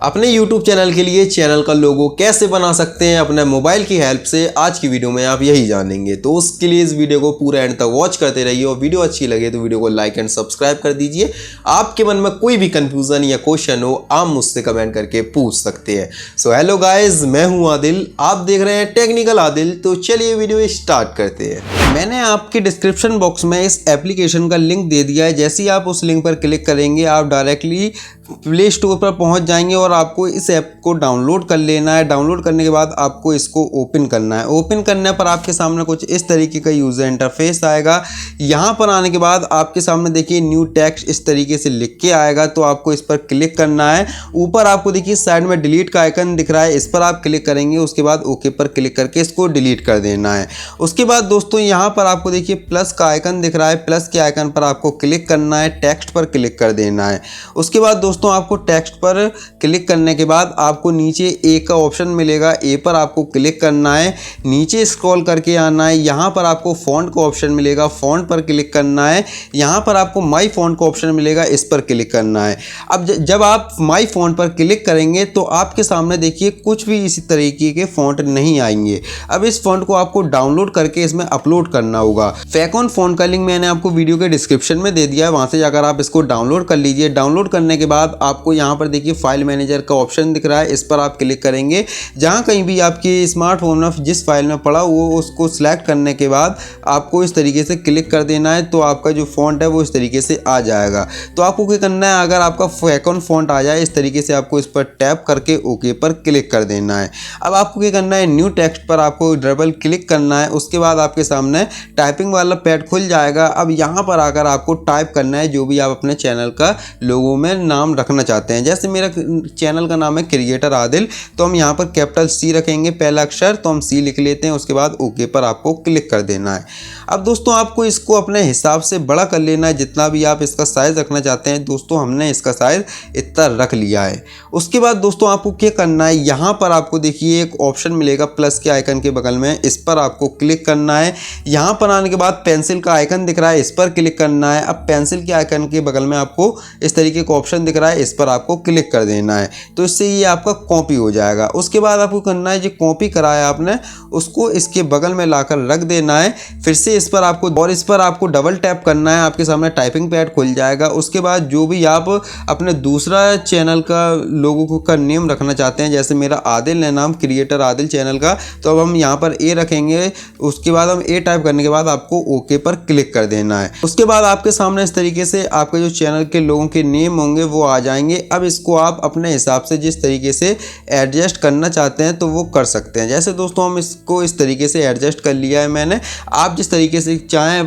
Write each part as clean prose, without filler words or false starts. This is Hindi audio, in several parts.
अपने YouTube चैनल के लिए चैनल का लोगो कैसे बना सकते हैं अपने मोबाइल की हेल्प से, आज की वीडियो में आप यही जानेंगे। तो उसके लिए इस वीडियो को पूरा एंड तक वॉच करते रहिए और वीडियो अच्छी लगे तो वीडियो को लाइक एंड सब्सक्राइब कर दीजिए। आपके मन में कोई भी कंफ्यूजन या क्वेश्चन हो आप मुझसे कमेंट करके पूछ सकते हैं। सो हेलो गाइज, मैं हूं आदिल, आप देख रहे हैं टेक्निकल आदिल। तो चलिए वीडियो स्टार्ट करते हैं। मैंने आपके डिस्क्रिप्शन बॉक्स में इस एप्लीकेशन का लिंक दे दिया है। जैसे ही आप उस लिंक पर क्लिक करेंगे आप डायरेक्टली प्ले स्टोर पर पहुंच जाएंगे और आपको इस ऐप को डाउनलोड कर लेना है। डाउनलोड करने के बाद आपको इसको ओपन करना है। ओपन करने पर आपके सामने कुछ इस तरीके का यूज़र इंटरफेस आएगा। यहाँ पर आने के बाद आपके सामने देखिए न्यू टेक्स्ट इस तरीके से लिख के आएगा, तो आपको इस पर क्लिक करना है। ऊपर आपको देखिए साइड में डिलीट का आइकन दिख रहा है, इस पर आप क्लिक करेंगे। उसके बाद ओके पर क्लिक करके इसको डिलीट कर देना है। उसके बाद दोस्तों यहाँ पर आपको देखिए प्लस का आइकन दिख रहा है, प्लस के आइकन पर आपको क्लिक करना है, टेक्स्ट पर क्लिक कर देना है। उसके बाद दोस्तों आपको टेक्स्ट पर क्लिक करने के बाद आपको नीचे ए का ऑप्शन मिलेगा, ए पर आपको क्लिक करना है। नीचे स्क्रॉल करके आना है, यहाँ पर आपको फ़ॉन्ट का ऑप्शन मिलेगा, फ़ॉन्ट पर क्लिक करना है। यहाँ पर आपको माई फ़ॉन्ट का ऑप्शन मिलेगा, इस पर क्लिक करना है। अब जब आप माई फ़ॉन्ट पर क्लिक करेंगे तो आपके सामने देखिए कुछ भी इसी तरीके के फ़ॉन्ट नहीं आएंगे। अब इस फ़ॉन्ट को आपको डाउनलोड करके इसमें अपलोड करना होगा। फैकॉन फ़ॉन्ट का लिंक मैंने आपको वीडियो के डिस्क्रिप्शन में दे दिया है, वहाँ से जाकर आप इसको डाउनलोड कर लीजिए। डाउनलोड करने के बाद आपको यहाँ पर देखिए फाइल मैनेजर का ऑप्शन दिख रहा है, इस पर आप क्लिक करेंगे। जहाँ कहीं भी आपके स्मार्टफोन में जिस फाइल में पड़ा वो उसको सिलेक्ट करने के बाद आपको इस तरीके से क्लिक कर देना है, तो आपका जो फ़ॉन्ट है वो इस तरीके से आ जाएगा। तो आपको क्या करना है, अगर आपका फैकॉन फ़ॉन्ट आ जाए इस तरीके से आपको इस पर टैप करके ओके पर क्लिक कर देना है। अब आपको क्या करना है, न्यू टेक्स्ट पर आपको डबल क्लिक करना है। उसके बाद आपके सामने टाइपिंग वाला पैड खुल जाएगा। अब यहाँ पर आकर आपको टाइप करना है जो भी आप अपने चैनल का लोगो में नाम रखना चाहते हैं। जैसे मेरा चैनल का नाम है क्रिएटर आदिल, तो हम यहाँ पर कैपिटल सी रखेंगे, पहला अक्षर, तो हम सी लिख लेते हैं। उसके बाद ओके पर आपको क्लिक कर देना है। अब दोस्तों आपको इसको अपने हिसाब से बड़ा कर लेना है, जितना भी आप इसका साइज़ रखना चाहते हैं। दोस्तों हमने इसका साइज़ इतना रख लिया है। उसके बाद दोस्तों आपको क्या करना है, यहाँ पर आपको देखिए एक ऑप्शन मिलेगा प्लस के आइकन के बगल में, इस पर आपको क्लिक करना है। यहाँ पर आने के बाद पेंसिल का आइकन दिख रहा है, इस पर क्लिक करना है। अब पेंसिल के आइकन के बगल में आपको इस तरीके का ऑप्शन दिख रहा है, इस पर आपको क्लिक कर देना है। तो इससे ये आपका कॉपी हो जाएगा। उसके बाद आपको करना है, जो कॉपी कराया आपने उसको इसके बगल में लाकर रख देना है। फिर से इस पर आपको डबल टैप करना है, आपके सामने टाइपिंग पैड खुल जाएगा। उसके बाद जो भी आप अपने दूसरा चैनल का लोगों का नेम रखना चाहते हैं, जैसे मेरा आदिल है नाम, क्रिएटर आदिल चैनल का, तो अब हम यहाँ पर ए रखेंगे। उसके बाद हम ए टाइप करने के बाद आपको ओके पर क्लिक कर देना है। उसके बाद आपके सामने इस तरीके से आपके जो चैनल के लोगों के नेम होंगे वो आ जाएंगे। अब इसको आप अपने हिसाब से जिस तरीके से एडजस्ट करना चाहते हैं तो वो कर सकते हैं। जैसे दोस्तों हम इसको इस तरीके से एडजस्ट कर लिया है मैंने, आप जिस तरीके से चाहें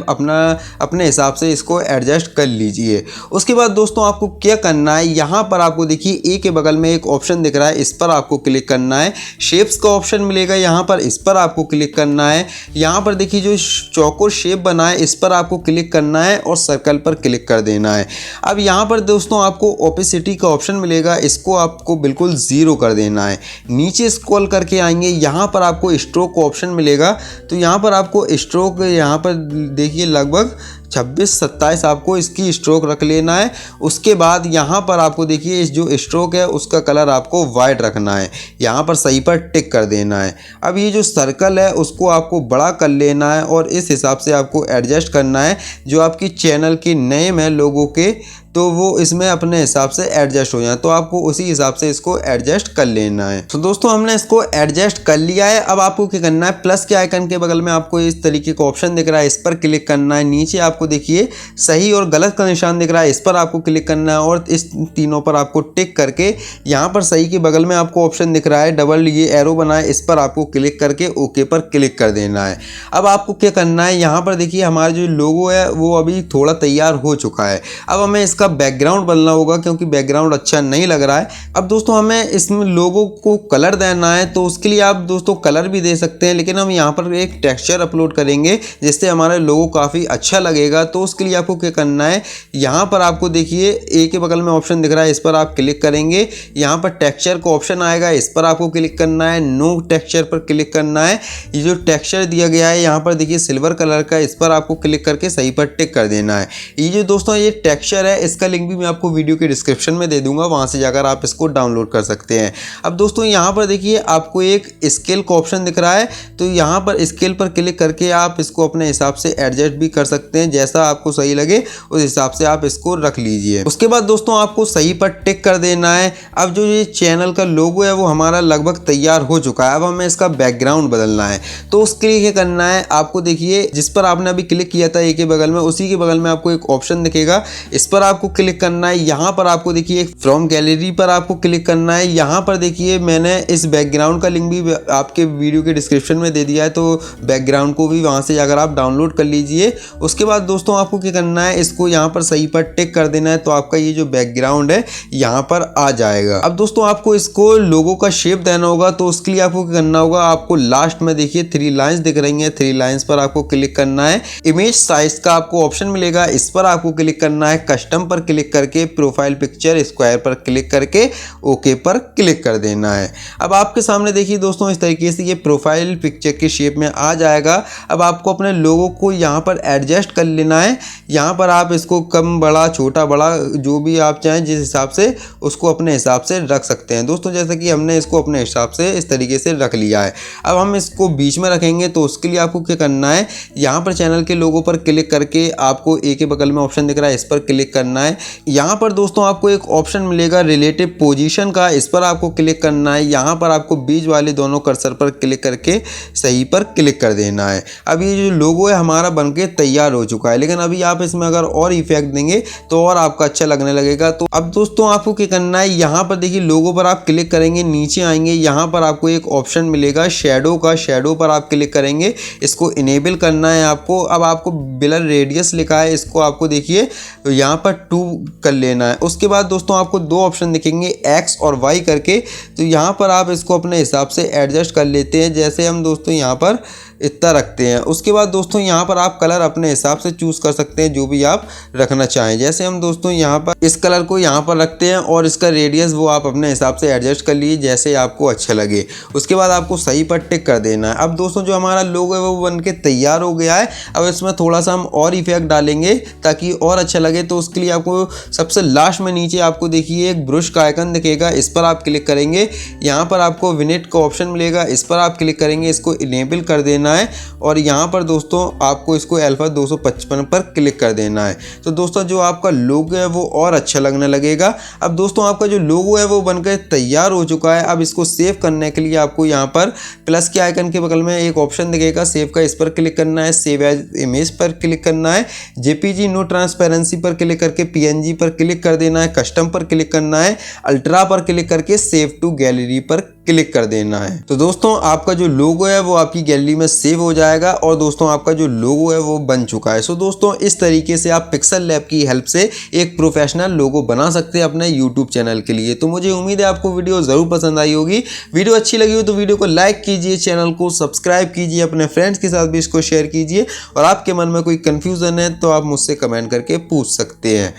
अपने हिसाब से इसको एडजस्ट कर लीजिए। उसके बाद दोस्तों आपको क्या करना है, यहाँ पर आपको देखिए ए के बगल में एक ऑप्शन दिख रहा है, इस पर आपको क्लिक करना है। शेप्स का ऑप्शन मिलेगा यहाँ पर, इस पर आपको क्लिक करना है। यहाँ पर देखिए जो चौकोर शेप बना है इस पर आपको क्लिक करना है और सर्कल पर क्लिक कर देना है। अब यहाँ पर दोस्तों आपको ओपेसिटी का ऑप्शन मिलेगा, इसको आपको बिल्कुल 0 कर देना है। नीचे स्क्रॉल करके आएंगे, यहाँ पर आपको स्ट्रोक का ऑप्शन मिलेगा, तो यहाँ पर आपको स्ट्रोक यहाँ पर देखिए लगभग 26-27 आपको इसकी स्ट्रोक रख लेना है। उसके बाद यहाँ पर आपको देखिए इस जो स्ट्रोक है उसका कलर आपको वाइट रखना है, यहाँ पर सही पर टिक कर देना है। अब ये जो सर्कल है उसको आपको बड़ा कर लेना है और इस हिसाब से आपको एडजस्ट करना है। जो आपकी चैनल की नेम है लोगों के, तो वो इसमें अपने हिसाब से एडजस्ट हो जाए, तो आपको उसी हिसाब से इसको एडजस्ट कर लेना है। तो दोस्तों हमने इसको एडजस्ट कर लिया है। अब आपको क्या करना है, प्लस के आइकन के बगल में आपको इस तरीके का ऑप्शन दिख रहा है, इस पर क्लिक करना है। नीचे आपको देखिए सही और गलत का निशान दिख रहा है, इस पर आपको क्लिक करना है और इस तीनों पर आपको टिक करके यहाँ पर सही के बगल में आपको ऑप्शन दिख रहा है डबल ये एरो बना है, इस पर आपको क्लिक करके ओके पर क्लिक कर देना है। अब आपको क्या करना है, यहाँ पर देखिए हमारा जो लोगो है वो अभी थोड़ा तैयार हो चुका है। अब हमें इसका बैकग्राउंड बनना होगा क्योंकि बैकग्राउंड अच्छा नहीं लग रहा है। अब दोस्तों हमें इसमें लोगों को कलर देना है, तो उसके लिए आप दोस्तों कलर भी दे सकते हैं, लेकिन हम यहाँ पर एक टेक्सचर अपलोड करेंगे जिससे हमारा लोगो काफ़ी अच्छा लगेगा। तो उसके लिए आपको क्या करना है, यहाँ पर आपको देखिए ए के बगल में ऑप्शन दिख रहा है, इस पर आप क्लिक करेंगे। यहाँ पर टेक्सचर का ऑप्शन आएगा, इस पर आपको क्लिक करना है, नो टेक्सचर पर क्लिक करना है। ये जो टेक्सचर दिया गया है यहाँ पर देखिए सिल्वर कलर का, इस पर आपको क्लिक करके सही पर टिक कर देना है। ये जो दोस्तों ये टेक्सचर है इसका लिंक भी मैं आपको वीडियो के डिस्क्रिप्शन में दे दूंगा, वहां से जाकर आप इसको डाउनलोड कर सकते हैं। अब दोस्तों यहाँ पर देखिए आपको एक स्केल का ऑप्शन दिख रहा है, तो यहाँ पर स्केल पर क्लिक करके आप इसको अपने हिसाब से एडजस्ट भी कर सकते हैं, जैसा आपको सही लगे उस हिसाब से आप इसको रख लीजिए। उसके बाद दोस्तों आपको सही पर टिक कर देना है। अब जो ये चैनल का लोगो है वो हमारा लगभग तैयार हो चुका है। अब हमें इसका बैकग्राउंड बदलना है, तो उसके लिए क्या करना है, आपको देखिए जिस पर आपने अभी क्लिक किया था एक के बगल में, उसी के बगल में आपको एक ऑप्शन दिखेगा, इस पर आपको क्लिक करना है। यहाँ पर आपको देखिए फ्रॉम गैलरी पर आपको क्लिक करना है। यहाँ पर देखिए मैंने इस बैकग्राउंड का लिंक भी आपके वीडियो के डिस्क्रिप्शन में दे दिया है, तो बैकग्राउंड को भी वहाँ से जाकर आप डाउनलोड कर लीजिए। उसके बाद दोस्तों आपको क्या करना है, इसको यहाँ पर सही पर टिक कर देना है, तो आपका ये जो बैकग्राउंड है यहाँ पर आ जाएगा। अब दोस्तों आपको इसको लोगो का शेप देना होगा, तो उसके लिए आपको क्या करना होगा, आपको लास्ट में देखिए 3 लाइंस दिख रही हैं, 3 लाइंस पर आपको क्लिक करना है। इमेज साइज का आपको ऑप्शन मिलेगा, इस पर आपको क्लिक करना है। कस्टम पर क्लिक करके प्रोफाइल पिक्चर स्क्वायर पर क्लिक करके ओके पर क्लिक कर देना है। अब आपके सामने देखिए दोस्तों इस तरीके से ये प्रोफाइल पिक्चर के शेप में आ जाएगा। अब आपको अपने लोगो को यहाँ पर एडजस्ट कर लेना है। यहाँ पर आप इसको कम बड़ा छोटा बड़ा जो भी आप चाहें जिस हिसाब से उसको अपने हिसाब से रख सकते हैं दोस्तों, जैसे कि हमने इसको अपने हिसाब से इस तरीके से रख लिया है। अब हम इसको बीच में रखेंगे, तो उसके लिए आपको क्या करना है, यहाँ पर चैनल के लोगो पर क्लिक करके आपको एक के बगल में ऑप्शन दिख रहा है, इस पर क्लिक करना है। यहाँ पर दोस्तों आपको एक ऑप्शन मिलेगा रिलेटिव पोजीशन का, इस पर आपको क्लिक करना है। यहाँ पर आपको बीच वाले दोनों कर्सर पर क्लिक करके सही पर क्लिक कर देना है। अब ये जो लोगो है हमारा बनके तैयार हो चुका है, लेकिन अभी आप इसमें अगर और इफेक्ट देंगे तो और आपका अच्छा लगने लगेगा। तो अब दोस्तों आपको क्या करना है, यहाँ पर देखिए लोगो पर आप क्लिक करेंगे, नीचे आएंगे, यहाँ पर आपको एक ऑप्शन मिलेगा शैडो का, शैडो पर आप क्लिक करेंगे, इसको इनेबल करना है आपको। अब आपको ब्लर रेडियस लिखा है, इसको आपको देखिए यहाँ पर 2 कर लेना है। उसके बाद दोस्तों आपको 2 ऑप्शन दिखेंगे X और Y करके, तो यहाँ पर आप इसको अपने हिसाब से एडजस्ट कर लेते हैं, जैसे हम दोस्तों यहाँ पर इतना रखते हैं। उसके बाद दोस्तों यहाँ पर आप कलर अपने हिसाब से चूज़ कर सकते हैं, जो भी आप रखना चाहें। जैसे हम दोस्तों यहाँ पर इस कलर को यहाँ पर रखते हैं, और इसका रेडियस वो आप अपने हिसाब से एडजस्ट कर लीजिए जैसे आपको अच्छा लगे। उसके बाद आपको सही पर टिक कर देना है। अब दोस्तों जो हमारा लोगो है वो बन के तैयार हो गया है। अब इसमें थोड़ा सा हम और इफेक्ट डालेंगे ताकि और अच्छा लगे, तो उसके लिए आपको सबसे लास्ट में नीचे आपको देखिए एक ब्रश का आइकन दिखेगा, इस पर आप क्लिक करेंगे। यहाँ पर आपको विनेट का ऑप्शन मिलेगा, इस पर आप क्लिक करेंगे, इसको इनेबल कर देना है। और यहाँ पर दोस्तों आपको इसको अल्फा 255 पर क्लिक कर देना है। तो दोस्तों जो आपका लोगो है वो और अच्छा लगने लगेगा। अब दोस्तों आपका जो लोगो है वो बनकर तैयार हो चुका है। अब इसको सेव करने के लिए आपको यहाँ पर प्लस के आइकन के बगल में एक ऑप्शन दिखेगा सेव का, इस पर क्लिक करना है। सेव एज इमेज पर क्लिक करना है। जेपीजी नो ट्रांसपेरेंसी पर क्लिक करके पीएनजी पर क्लिक कर देना है। कस्टम पर क्लिक करना है। अल्ट्रा पर क्लिक करके सेव टू गैलरी पर क्लिक कर देना है। तो दोस्तों आपका जो लोगो है वो आपकी गैलरी में सेव हो जाएगा, और दोस्तों आपका जो लोगो है वो बन चुका है। सो दोस्तों इस तरीके से आप पिक्सल लैब की हेल्प से एक प्रोफेशनल लोगो बना सकते हैं अपने यूट्यूब चैनल के लिए। तो मुझे उम्मीद है आपको वीडियो जरूर पसंद आई होगी। वीडियो अच्छी लगी हो तो वीडियो को लाइक कीजिए, चैनल को सब्सक्राइब कीजिए, अपने फ्रेंड्स के साथ भी इसको शेयर कीजिए, और आपके मन में कोई कंफ्यूजन है तो आप मुझसे कमेंट करके पूछ सकते हैं।